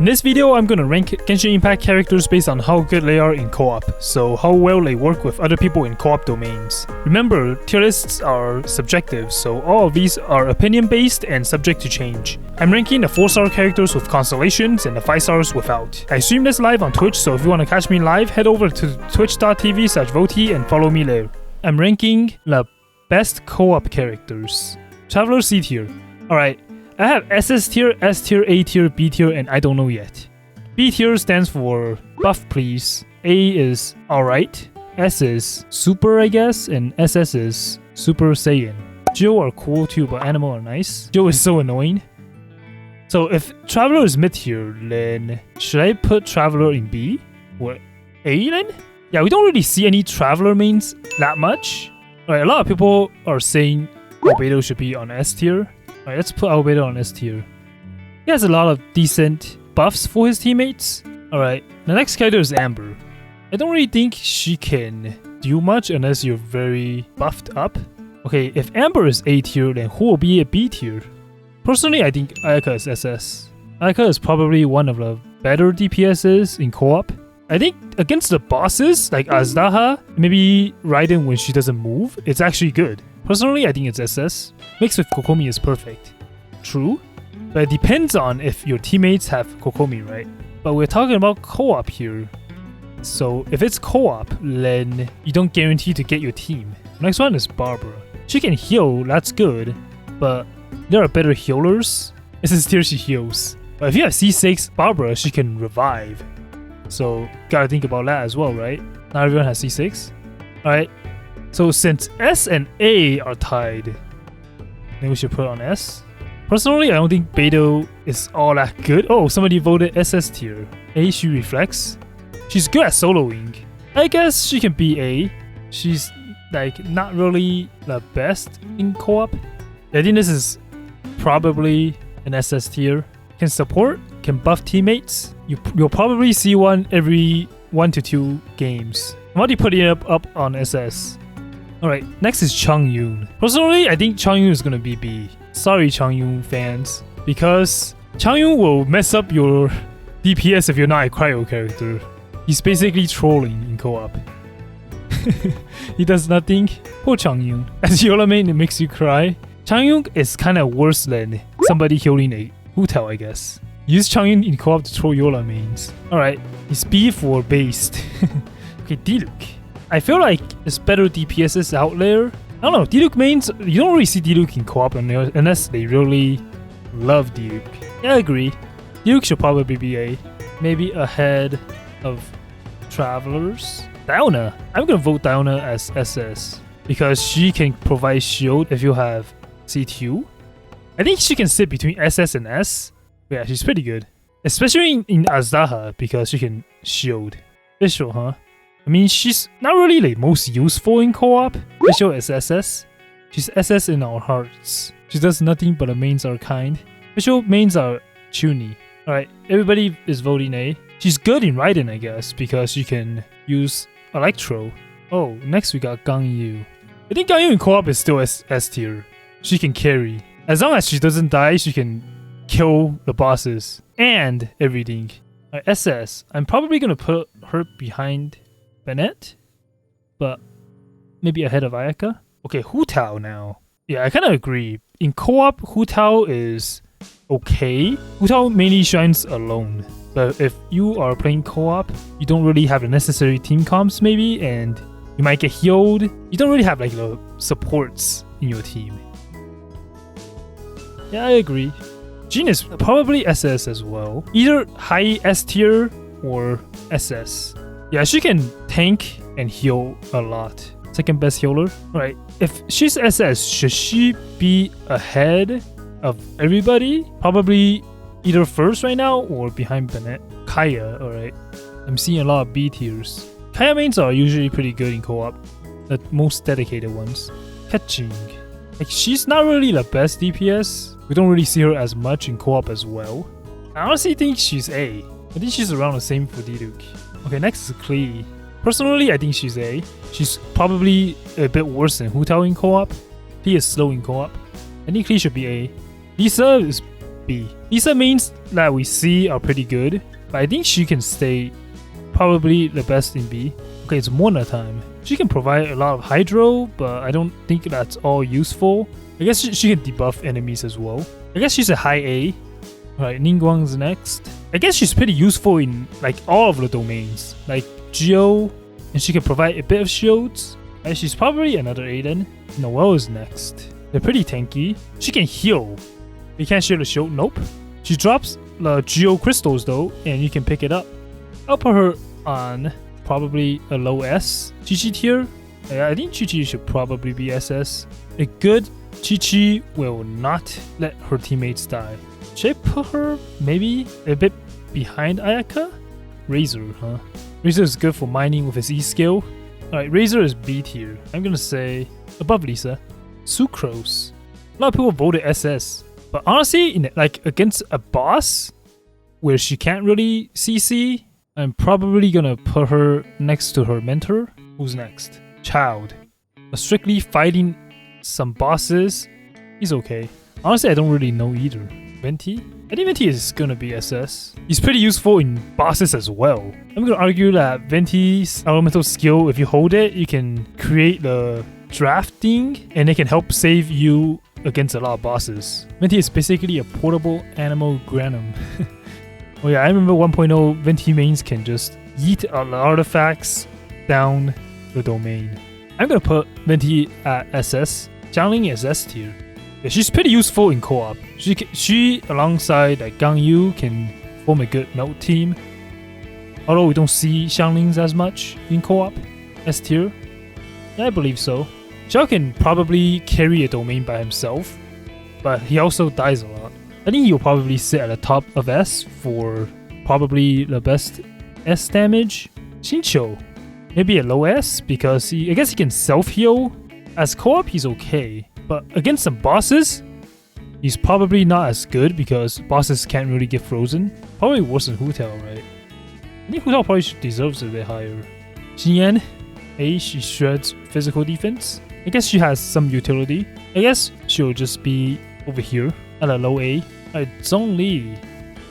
In this video, I'm gonna rank Genshin Impact characters based on how good they are in co-op, so how well they work with other people in co-op domains. Remember, tier lists are subjective, so all of these are opinion-based and subject to change. I'm ranking the 4-star characters with constellations and the 5 stars without. I stream this live on Twitch, so if you want to catch me live, head over to twitch.tv/Voltyea and follow me there. I'm ranking the best co-op characters. Traveler C tier. Alright. I have SS tier, S tier, A tier, B tier, and I don't know yet. B tier stands for buff please, A is alright, S is super I guess, and SS is super saiyan. Joe are cool too, but animal are nice. Joe is so annoying. So if Traveler is mid tier, then should I put Traveler in B? Or A then? Yeah, we don't really see any Traveler mains that much. Alright, a lot of people are saying Albedo should be on S tier. Alright, let's put Albedo on S tier. He has a lot of decent buffs for his teammates. Alright, the next character is Amber. I don't really think she can do much unless you're very buffed up. Okay, if Amber is A tier, then who will be a B tier? Personally, I think Ayaka is SS. Ayaka is probably one of the better DPSs in co-op. I think against the bosses like Azdaha, maybe Raiden when she doesn't move, it's actually good. Personally, I think it's SS. Mixed with Kokomi is perfect. True, but it depends on if your teammates have Kokomi, right? But we're talking about co-op here. So if it's co-op, then you don't guarantee to get your team. Next one is Barbara. She can heal, that's good, but there are better healers. SS tier she heals. But if you have C6 Barbara, she can revive. So gotta think about that as well, right? Not everyone has C6. Alright. So since S and A are tied, then we should put on S. Personally, I don't think Beidou is all that good. Oh, somebody voted SS tier. A, she reflects. She's good at soloing. I guess she can be A. She's like not really the best in co-op. I think this is probably an SS tier. Can support, can buff teammates. You'll probably see one every 1 to 2 games. I'm already putting it up on SS. Alright, next is Chung Yoon. Personally, I think Chung Yoon is gonna be B. Sorry, Chung Yoon fans. Because Chung Yoon will mess up your DPS if you're not a cryo character. He's basically trolling in co-op. He does nothing. Poor Chung Yoon. As Yola main, it makes you cry. Chung Yoon is kinda worse than somebody healing a Hutao, I guess. Use Chung Yoon in co-op to troll Yola mains. Alright, he's B for based. Okay, Diluc. I feel like there's better DPSs out there. I don't know, Diluc mains, you don't really see Diluc in co-op unless they really love Diluc. Yeah, I agree. Diluc should probably be A. Maybe ahead of Travelers. Diona. I'm gonna vote Diona as SS because she can provide shield if you have C2. I think she can sit between SS and S. But yeah, she's pretty good. Especially in Azdaha because she can shield. Visual, huh? I mean, she's not really the most useful in co-op. Visual is SS. She's SS in our hearts. She does nothing but the mains are kind. Visual mains are chuny. Alright, everybody is voting A. She's good in Raiden, I guess, because she can use Electro. Oh, next we got Gang Yu. I think Gang Yu in co-op is still S tier. She can carry. As long as she doesn't die, she can kill the bosses and everything. SS. I'm probably gonna put her behind Bennett, but maybe ahead of Ayaka. Okay, Hutao now. Yeah, I kind of agree. In co-op, Hutao is okay. Hutao mainly shines alone. But if you are playing co-op, you don't really have the necessary team comps maybe, and you might get healed. You don't really have like the supports in your team. Yeah, I agree. Jean is probably SS as well. Either high S tier or SS. Yeah, she can tank and heal a lot. Second best healer. Alright, if she's SS, should she be ahead of everybody? Probably either first right now or behind Bennett. Kaya, alright. I'm seeing a lot of B tiers. Kaya mains are usually pretty good in co-op. The most dedicated ones. Catching. Like, she's not really the best DPS. We don't really see her as much in co-op as well. I honestly think she's A. I think she's around the same for Diluc. Okay, next is Klee. Personally, I think she's A. She's probably a bit worse than Hutao in co-op. Klee is slow in co-op. I think Klee should be A. Lisa is B. Lisa mains that we see are pretty good, but I think she can stay probably the best in B. Okay, it's Mona time. She can provide a lot of hydro, but I don't think that's all useful. I guess she can debuff enemies as well. I guess she's a high A. Alright, Ningguang's next. I guess she's pretty useful in like all of the domains, like Geo, and she can provide a bit of shields. And she's probably another A then. Noelle is next. They're pretty tanky. She can heal. You can't share the shield, nope. She drops the Geo crystals though, and you can pick it up. I'll put her on probably a low S. Chi-Chi tier? I think Chi-Chi should probably be SS. A good Chi-Chi will not let her teammates die. Should I put her maybe a bit behind Ayaka? Razor, huh? Razor is good for mining with his E skill. Alright, Razor is B tier. I'm gonna say above Lisa. Sucrose. A lot of people voted SS. But honestly, like against a boss where she can't really CC, I'm probably gonna put her next to her mentor. Who's next? Child. But strictly fighting some bosses, he's okay. Honestly, I don't really know either. Venti? I think Venti is gonna be SS. He's pretty useful in bosses as well. I'm gonna argue that Venti's elemental skill, if you hold it, you can create the drafting and it can help save you against a lot of bosses. Venti is basically a portable animal granum. Oh yeah, I remember 1.0 Venti mains can just yeet the artifacts down the domain. I'm gonna put Venti at SS. Xiangling is S tier. Yeah, she's pretty useful in co-op. She alongside like Gang Yu can form a good melt team. Although we don't see Xianglings as much in co-op. S tier? Yeah, I believe so. Xiao can probably carry a domain by himself, but he also dies a lot. I think he'll probably sit at the top of S for probably the best S damage. Xinqiu, maybe a low S because I guess he can self-heal. As co-op, he's okay, but against some bosses, he's probably not as good because bosses can't really get frozen. Probably worse than Hutao, right? I think Hutao probably deserves a bit higher. Xinyan, A, she shreds physical defense. I guess she has some utility. I guess she'll just be over here at a low A. Alright, Zhongli.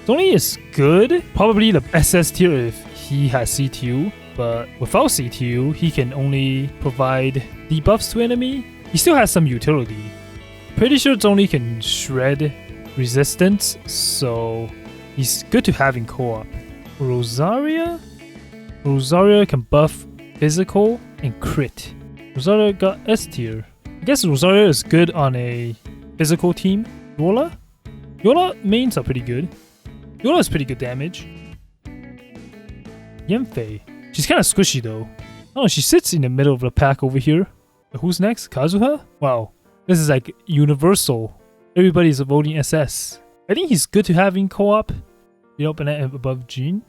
Zhongli is good. Probably the SS tier if he has CTU. But without CTU, he can only provide debuffs to enemy. He still has some utility. Pretty sure Zhongli can shred resistance, so he's good to have in co-op. Rosaria? Rosaria can buff physical and crit. Rosaria got S tier. I guess Rosaria is good on a physical team. Yola? Yola mains are pretty good. Yola is pretty good damage. Yanfei. She's kind of squishy though. Oh, she sits in the middle of the pack over here. Who's next? Kazuha? Wow. This is like universal. Everybody's voting SS. I think he's good to have in co-op. You open it above Jean.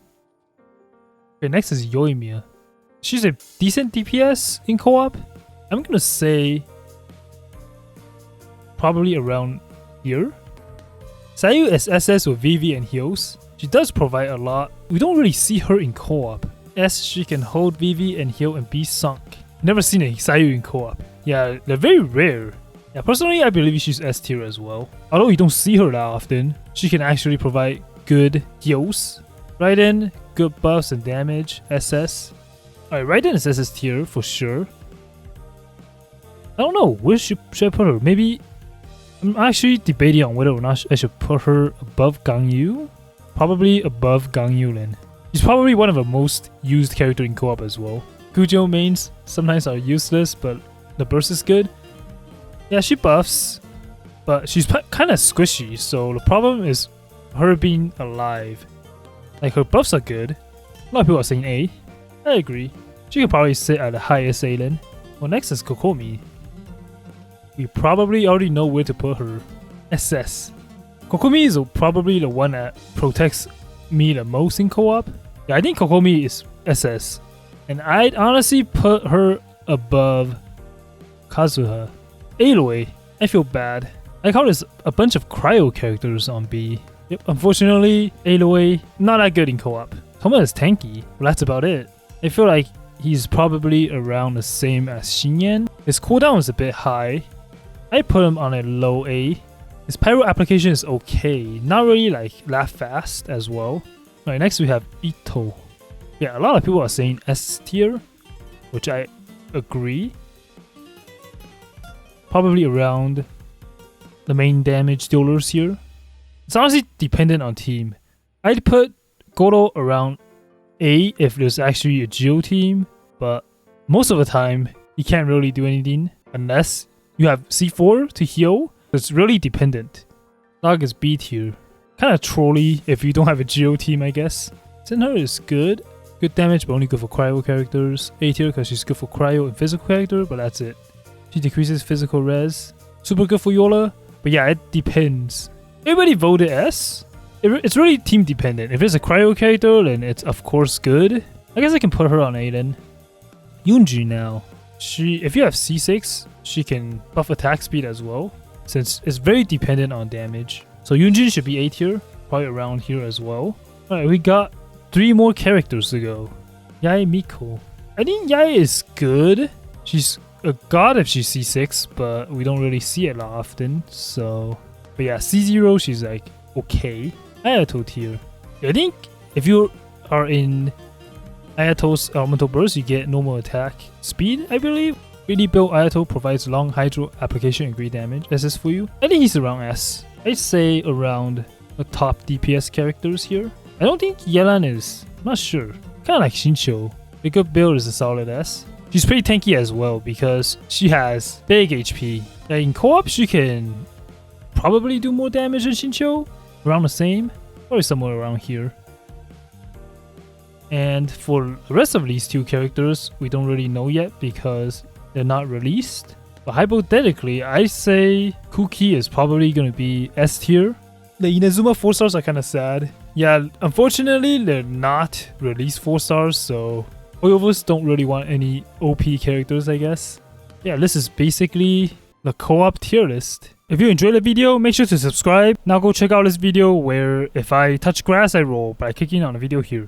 Okay, next is Yoimia. She's a decent DPS in co-op. I'm gonna say probably around here. Sayu is SS with VV and heals. She does provide a lot. We don't really see her in co-op. S, she can hold VV and heal and be sunk. Never seen a Sayu in co-op. Yeah, they're very rare. Yeah, personally, I believe she's S tier as well. Although you don't see her that often, she can actually provide good heals. Raiden, good buffs and damage. SS. Alright, Raiden is SS tier for sure. I don't know, where should I put her? Maybe I'm actually debating on whether or not I should put her above Gang Yu. Probably above Gang Yu then. She's probably one of the most used character in co-op as well. Gujo mains sometimes are useless, but the burst is good. Yeah, she buffs, but she's kind of squishy, so the problem is her being alive. Like, her buffs are good. A lot of people are saying A. I agree. She could probably sit at the highest A then. Well, next is Kokomi. We probably already know where to put her. SS. Kokomi is probably the one that protects me the most in co-op. Yeah, I think Kokomi is SS. And I'd honestly put her above Kazuha. Aloy, I feel bad. I like how there's a bunch of cryo characters on B. Yep, unfortunately, Aloy, not that good in co-op. Toma is tanky, but that's about it. I feel like he's probably around the same as Xinyan. His cooldown is a bit high. I put him on a low A. His pyro application is okay, not really like that fast as well. Alright, next we have Ito. Yeah, a lot of people are saying S tier, which I agree. Probably around the main damage dealers here. It's honestly dependent on team. I'd put Goro around A if there's actually a Geo team, but most of the time you can't really do anything unless you have C4 to heal. It's really dependent. Dog is B tier. Kinda trolly if you don't have a Geo team, I guess. Senhur is good. Good damage, but only good for cryo characters. A tier because she's good for cryo and physical character, but that's it. She decreases physical res. Super good for Yola, but yeah, it depends. Everybody voted S. It's really team dependent. If it's a cryo character, then it's of course good. I guess I can put her on A then. Yoonji now. If you have C6, she can buff attack speed as well, since it's very dependent on damage. So Yoonjin should be A tier, probably around here as well. Alright, we got 3 more characters to go. Yae Miko. I think Yae is good. She's a god if she's C6, but we don't really see it often, so... But yeah, C0, she's like, okay. Ayato tier. I think if you are in Ayato's Elemental Burst, you get normal attack speed, I believe. Really built Ayato provides long hydro application and great damage. SS for you. I think he's around S. I'd say around the top DPS characters here. I don't think Yelan is. I'm not sure. Kinda like Shincho. A good build is a solid S. She's pretty tanky as well because she has big HP. In co-op, she can probably do more damage than Shincho. Around the same. Probably somewhere around here. And for the rest of these 2 characters, we don't really know yet because they're not released. But hypothetically, I say Kuki is probably going to be S tier. The Inazuma 4 stars are kind of sad. Yeah, unfortunately, they're not released 4 stars, so Oyovers don't really want any OP characters, I guess. Yeah, this is basically the co-op tier list. If you enjoyed the video, make sure to subscribe. Now go check out this video where if I touch grass, I roll by clicking on the video here.